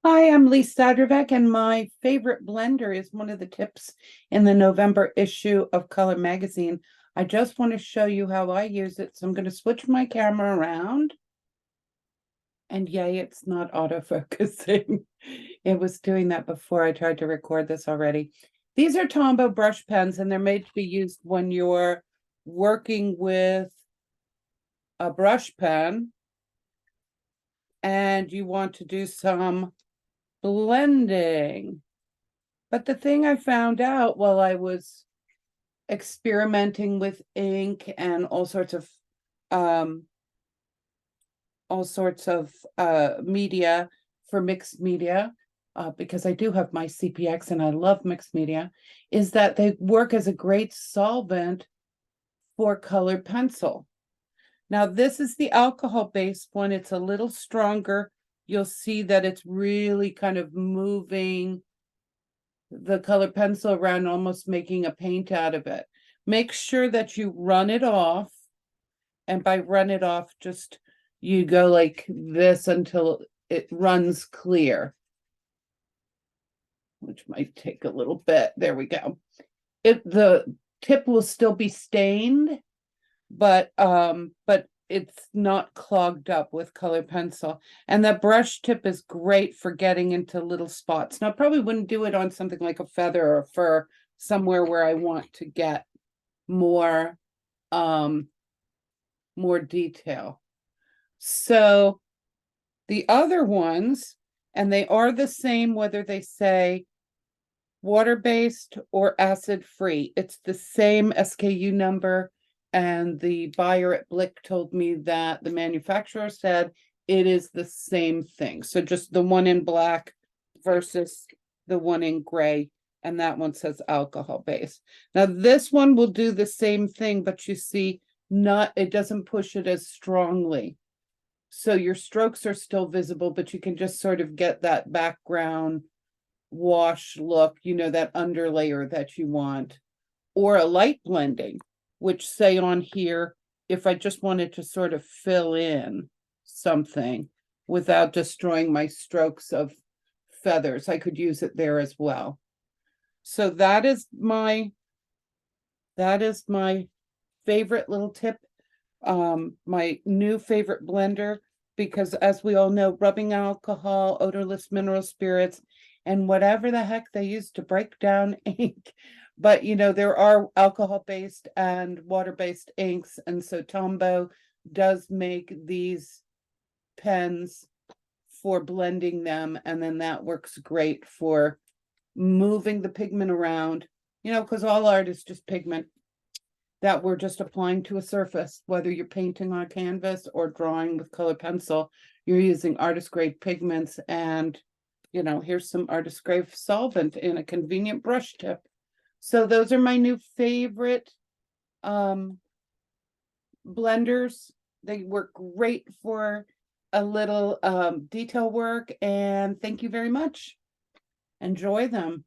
Hi, I'm Lee Stadrovec, and my favorite blender is one of the tips in the November issue of Color Magazine. I just want to show you how I use it. So I'm going to switch my camera around. And yay, it's not autofocusing. It was doing that before I tried to record this already. These are Tombow brush pens, and they're made to be used when you're working with a brush pen and you want to do some blending. But the thing I found out while I was experimenting with ink and um media for mixed media, because I do have my CPX and I love mixed media, is that they work as a great solvent for colored pencil. Now, this is the alcohol-based one. It's a little stronger. You'll see that it's really kind of moving the colored pencil around, almost making a paint out of it. Make sure that you run it off. And by run it off, just you go like this until it runs clear, which might take a little bit. There we go. The tip will still be stained, but it's not clogged up with colored pencil. And that brush tip is great for getting into little spots. Now, I probably wouldn't do it on something like a feather or fur, somewhere where I want to get more more detail. So the other ones, and they are the same whether they say water-based or acid-free. It's the same SKU number. And the buyer at Blick told me that the manufacturer said it is the same thing. So just the one in black versus the one in gray. And that one says alcohol based. Now this one will do the same thing, but you see, it doesn't push it as strongly. So your strokes are still visible, but you can just sort of get that background wash look, that underlayer that you want. Or a light blending, which say on here, if I just wanted to sort of fill in something without destroying my strokes of feathers, I could use it there as well. So that is my favorite little tip, my new favorite blender, because as we all know, rubbing alcohol, odorless mineral spirits, and whatever the heck they use to break down ink. But there are alcohol-based and water-based inks, and so Tombow does make these pens for blending them, and then that works great for moving the pigment around, because all art is just pigment that we're just applying to a surface. Whether you're painting on a canvas or drawing with colored pencil, you're using artist grade pigments, and here's some artist grade solvent in a convenient brush tip. So those are my new favorite blenders. They work great for a little detail work, and thank you very much. Enjoy them.